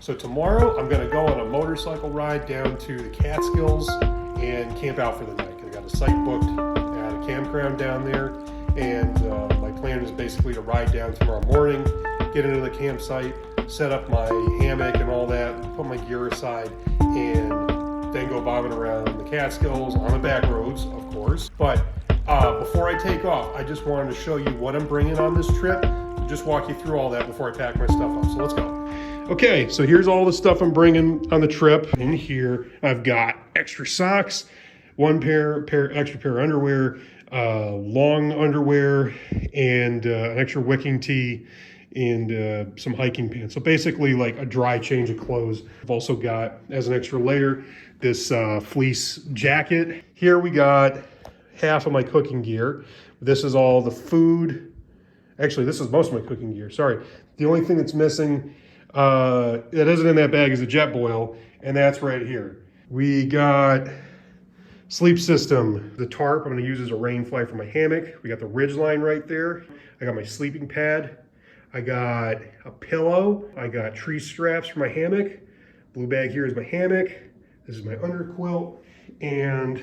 So tomorrow I'm gonna go on a motorcycle ride down to the Catskills and camp out for the night. I got a site booked at a campground down there, and my plan is basically to ride down tomorrow morning, get into the campsite, set up my hammock and all that, put my gear aside, and then go bobbing around the Catskills on the back roads, of course. But before I take off, I just wanted to show you what I'm bringing on this trip. Just walk you through all that before I pack my stuff up. So let's go. Okay, so here's all the stuff I'm bringing on the trip. In here, I've got extra socks, one extra pair of underwear, long underwear, and an extra wicking tee, and some hiking pants. So basically like a dry change of clothes. I've also got, as an extra layer, this fleece jacket. Here we got half of my cooking gear. This is all the food. Actually, this is most of my cooking gear, sorry. The only thing that's missing that isn't in that bag is a jet boil, and that's right here. We got sleep system, the tarp I'm gonna use as a rain fly for my hammock. We got the ridge line right there. I got my sleeping pad. I got a pillow. I got tree straps for my hammock. Blue bag here is my hammock. This is my under quilt and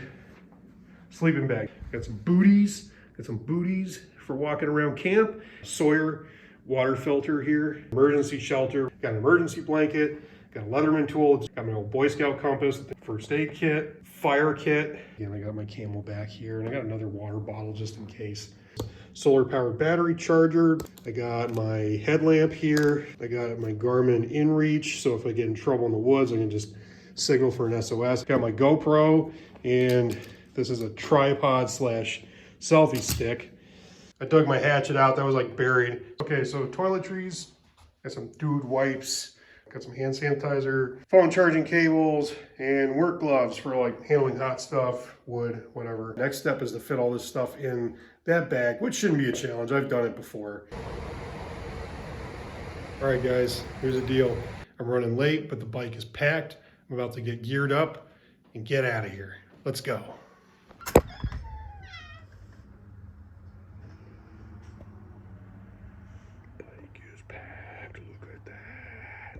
sleeping bag. Got some booties. Got some booties for walking around camp. Sawyer water filter here. Emergency shelter. Got an emergency blanket. Got a Leatherman tool. Got my old Boy Scout compass. First aid kit. Fire kit. Again, I got my camel back here, and I got another water bottle just in case. Solar powered battery charger. I got my headlamp here. I got my Garmin InReach, so if I get in trouble in the woods, I can just signal for an SOS. Got my GoPro, and this is a tripod slash selfie stick. I dug my hatchet out, that was like buried. Okay, so toiletries, got some dude wipes, got some hand sanitizer, phone charging cables, and work gloves for like handling hot stuff, wood, whatever. Next step is to fit all this stuff in that bag, which shouldn't be a challenge. I've done it before. All right, guys, here's the deal. I'm running late, but the bike is packed. I'm about to get geared up and get out of here. Let's go. Bike is packed, look at that.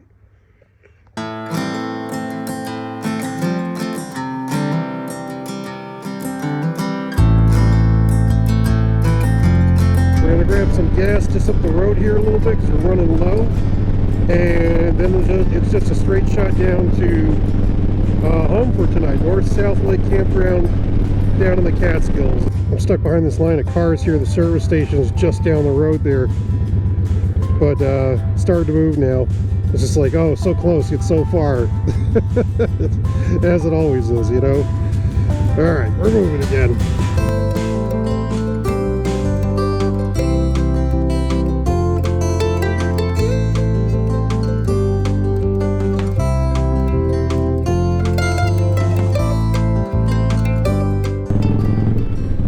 We're gonna grab some gas just up the road here a little bit because we're running low, and then it's just a straight shot down to home for tonight. North-South Lake Campground down in the Catskills. I'm stuck behind this line of cars here. The service station is just down the road there, but it's started to move now. It's just like, oh, so close, yet so far. As it always is, you know. All right, we're moving again.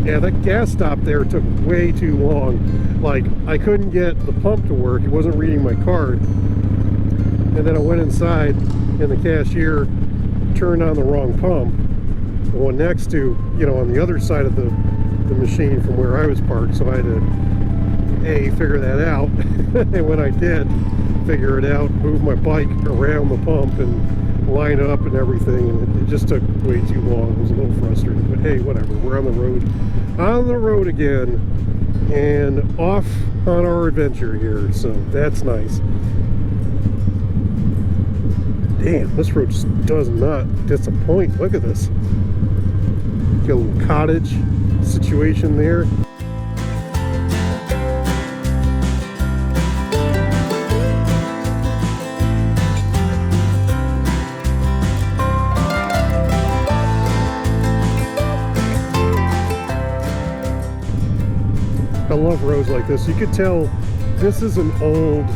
Yeah, that gas stop there took way too long. Like, I couldn't get the pump to work. It wasn't reading my card. And then I went inside, and the cashier turned on the wrong pump. The one next to, you know, on the other side of the machine from where I was parked. So I had to, figure that out. And when I did figure it out, move my bike around the pump and line up and everything, and it just took way too long. It was a little frustrating, but hey, whatever. We're on the road again, and off on our adventure here, so that's nice. Damn, this road just does not disappoint. Look at this. Got a little cottage situation there. I love roads like this. You could tell this is an old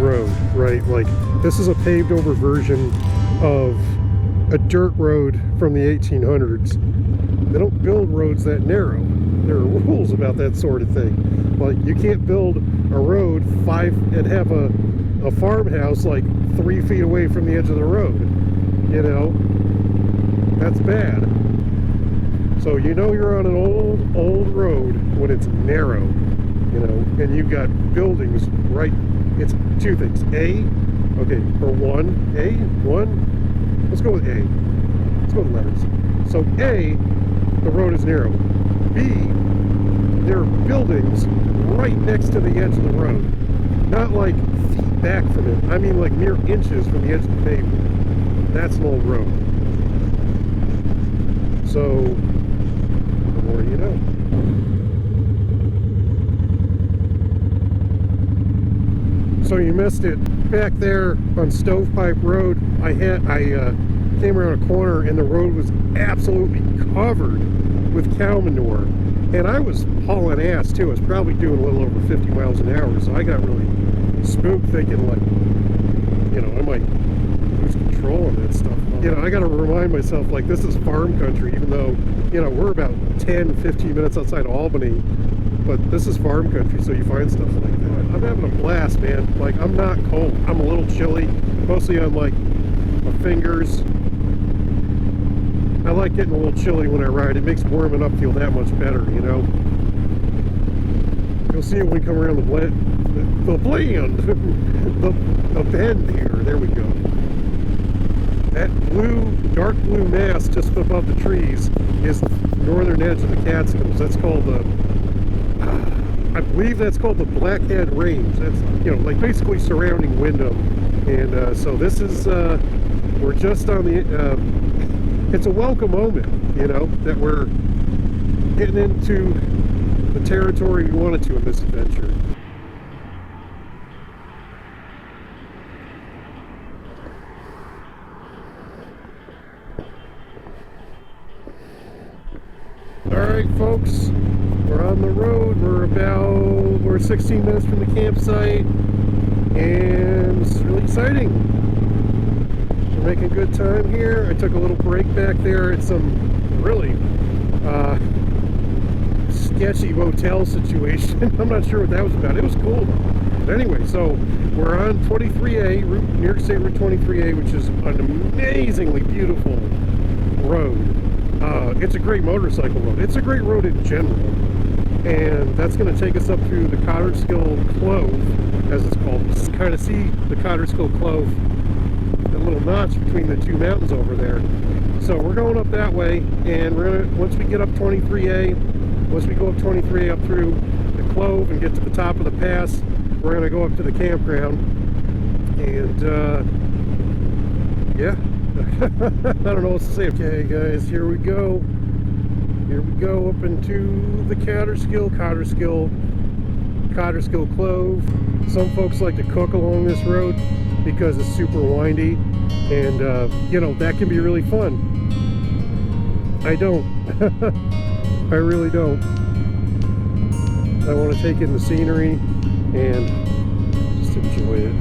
road, right? Like, this is a paved over version of a dirt road from the 1800s. They don't build roads that narrow. There are rules about that sort of thing. Like, you can't build a road and have a farmhouse like 3 feet away from the edge of the road. You know, that's bad. So you know you're on an old road when it's narrow, you know, and you've got buildings right. It's two things. A, Okay, for one, let's go with A. Let's go with letters. So A, the road is narrow. B, there are buildings right next to the edge of the road. Not like feet back from it. I mean like mere inches from the edge of the pavement. That's an old road. So, the more you know. So you missed it. Back there on Stovepipe Road, I came around a corner and the road was absolutely covered with cow manure. And I was hauling ass too. I was probably doing a little over 50 miles an hour, so I got really spooked thinking like, you know, I might lose control on that stuff. You know, I got to remind myself like this is farm country, even though, you know, we're about 10, 15 minutes outside Albany, but this is farm country, so you find stuff like that. I'm having a blast, man. Like, I'm not cold. I'm a little chilly, mostly on like my fingers. I like getting a little chilly when I ride. It makes warming up feel that much better, you know. You'll see it when we come around the bend here. There we go. That dark blue mass just above the trees is the northern edge of the Catskills. That's called the, I believe that's called the Blackhead Range. That's, you know, like basically surrounding Wyndham. And so this is, we're just on the, it's a welcome moment, you know, that we're getting into the territory we wanted to in this adventure. Alright folks, we're on the road. We're 16 minutes from the campsite, and this is really exciting. We're making good time here. I took a little break back there at some really sketchy motel situation. I'm not sure what that was about. It was cool though. But anyway, so we're on 23A, New York State Route 23A, which is an amazingly beautiful road. It's a great motorcycle road. It's a great road in general. And that's going to take us up through the Catskill Clove, as it's called. You can kind of see the Catskill Clove, the little notch between the two mountains over there. So we're going up that way, and we're gonna, once we get up 23A, once we go up 23A up through the Clove and get to the top of the pass, we're going to go up to the campground. And yeah. I don't know what to say. Okay guys, here we go up into the Catskill Clove. Some folks like to cook along this road because it's super windy, and you know, that can be really fun. I don't. I really don't. I want to take in the scenery and just enjoy it.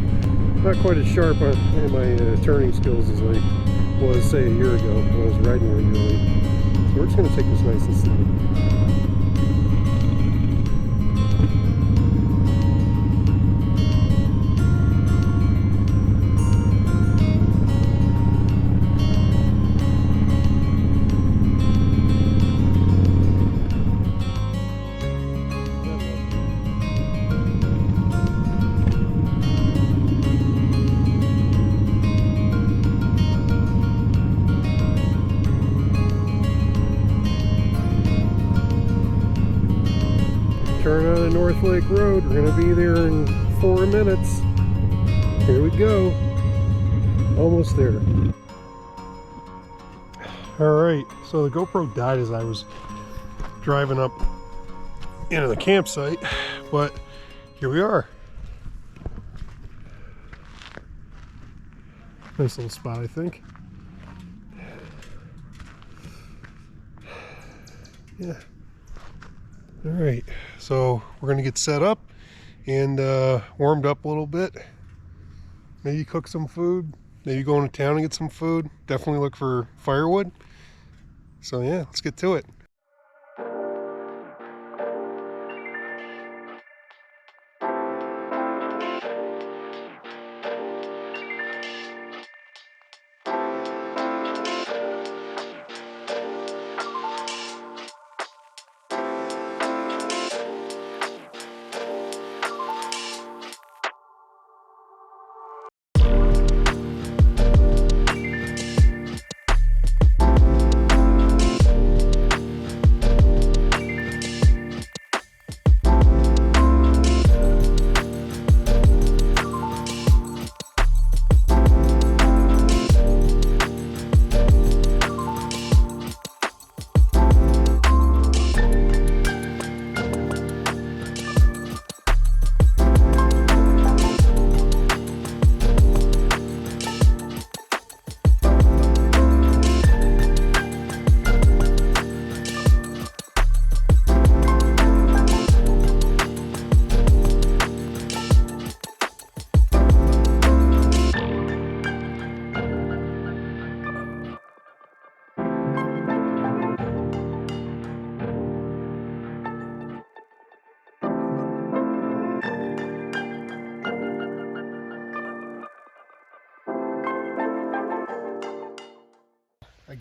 Not quite as sharp in my turning skills as I was, say, a year ago when I was riding regularly. So we're just going to take this nice and slow. Turn on the North Lake Road. We're going to be there in 4 minutes. Here we go. Almost there. Alright, so the GoPro died as I was driving up into the campsite, but here we are. Nice little spot, I think. Yeah. All right, so we're gonna get set up and warmed up a little bit. Maybe cook some food. Maybe go into town and get some food. Definitely look for firewood. So yeah, let's get to it.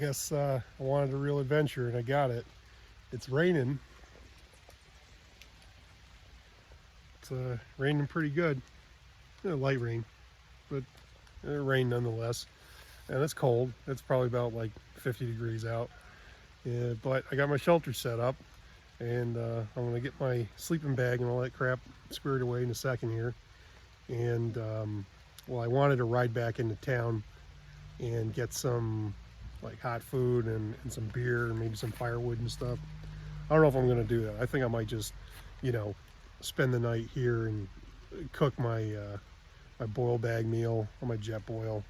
guess I wanted a real adventure and I got it. It's raining. It's raining pretty good. Light rain, but rain nonetheless. And it's cold. It's probably about like 50 degrees out. Yeah, but I got my shelter set up, and I'm going to get my sleeping bag and all that crap squared away in a second here. And well, I wanted to ride back into town and get some like hot food and some beer and maybe some firewood and stuff. I don't know if I'm going to do that. I think I might just, you know, spend the night here and cook my my boil bag meal or my jet boil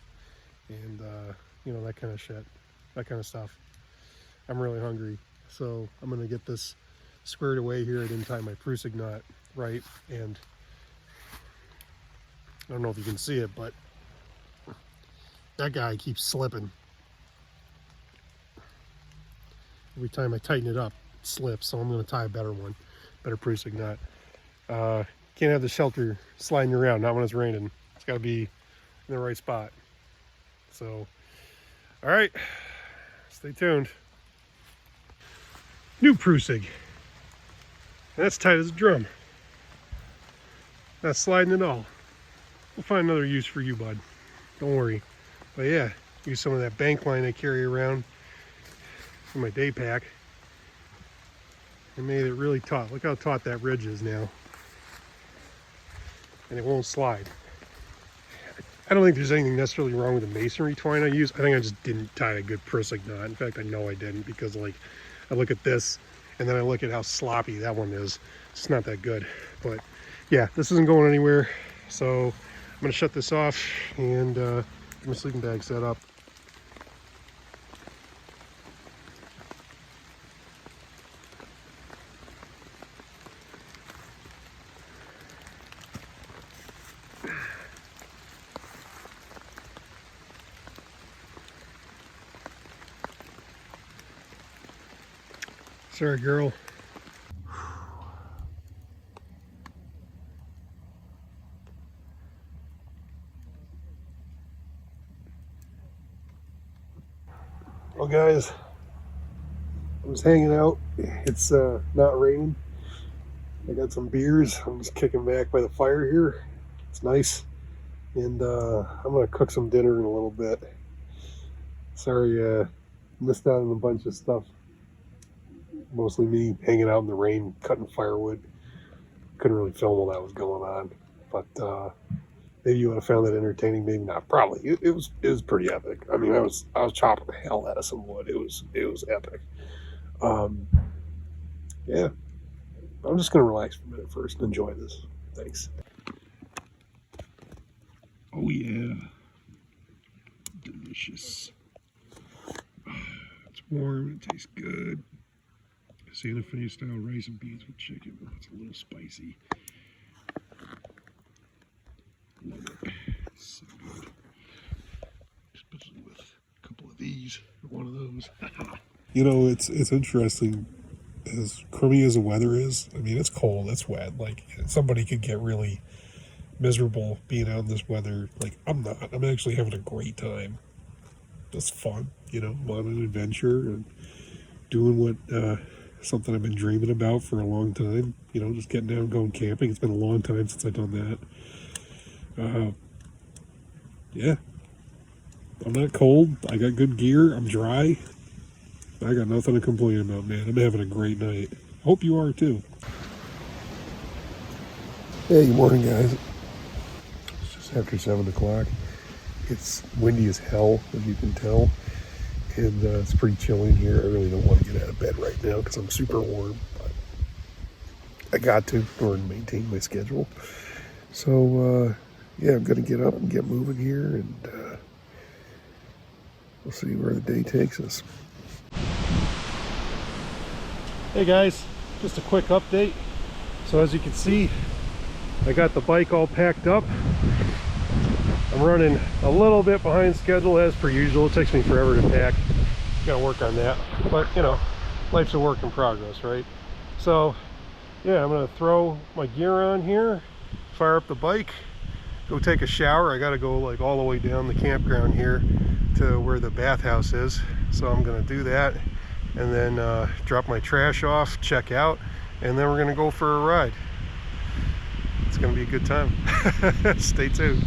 and you know, that kind of shit, that kind of stuff. I'm really hungry, so I'm going to get this squared away here. I didn't tie my Prusik knot right, and I don't know if you can see it, but that guy keeps slipping. Every time I tighten it up, it slips, so I'm going to tie a better one, better Prusik knot. Can't have the shelter sliding around, not when it's raining. It's got to be in the right spot. So, all right, stay tuned. New Prusik. That's tight as a drum. Not sliding at all. We'll find another use for you, bud. Don't worry. But yeah, use some of that bank line I carry around for my day pack. I made it really taut. Look how taut that ridge is now. And it won't slide. I don't think there's anything necessarily wrong with the masonry twine I use. I think I just didn't tie a good Prusik knot. In fact, I know I didn't, because like I look at this and then I look at how sloppy that one is. It's not that good. But yeah, this isn't going anywhere. So I'm gonna shut this off and get my sleeping bag set up. Sorry, girl. Well, guys, I was hanging out. It's not raining. I got some beers. I'm just kicking back by the fire here. It's nice. And I'm going to cook some dinner in a little bit. Sorry, missed out on a bunch of stuff. Mostly me hanging out in the rain, cutting firewood. Couldn't really film while that was going on. But maybe you would have found that entertaining, maybe not. Probably. It was pretty epic. I mean, I was chopping the hell out of some wood. It was epic. Yeah. I'm just gonna relax for a minute first and enjoy this. Thanks. Oh yeah. Delicious. It's warm, it tastes good. Santa Fe style rice and beans with chicken. It's a little spicy. Love it. It's so good. Especially with a couple of these or one of those. You know, it's interesting, as crummy as the weather is. I mean, it's cold, it's wet. Like, somebody could get really miserable being out in this weather. Like, I'm not. I'm actually having a great time. It's fun, you know. I'm on an adventure and doing what something I've been dreaming about for a long time. You know, just getting down and going camping. It's been a long time since I've done that. Yeah. I'm not cold. I got good gear. I'm dry. I got nothing to complain about, man. I'm having a great night. Hope you are too. Hey, good morning, guys. It's just after 7 o'clock. It's windy as hell, as you can tell. And it's pretty chilly in here. I really don't want to get out of bed right now because I'm super warm. But I got to in order to maintain my schedule. So, yeah, I'm going to get up and get moving here. And we'll see where the day takes us. Hey guys, just a quick update. So as you can see, I got the bike all packed up. I'm running a little bit behind schedule as per usual. It takes me forever to pack. Gotta work on that. But you know, life's a work in progress, right? So yeah, I'm gonna throw my gear on here, fire up the bike, go take a shower. I gotta go like all the way down the campground here. to where the bathhouse is. So I'm going to do that and then drop my trash off, check out, and then we're going to go for a ride. It's going to be a good time. Stay tuned.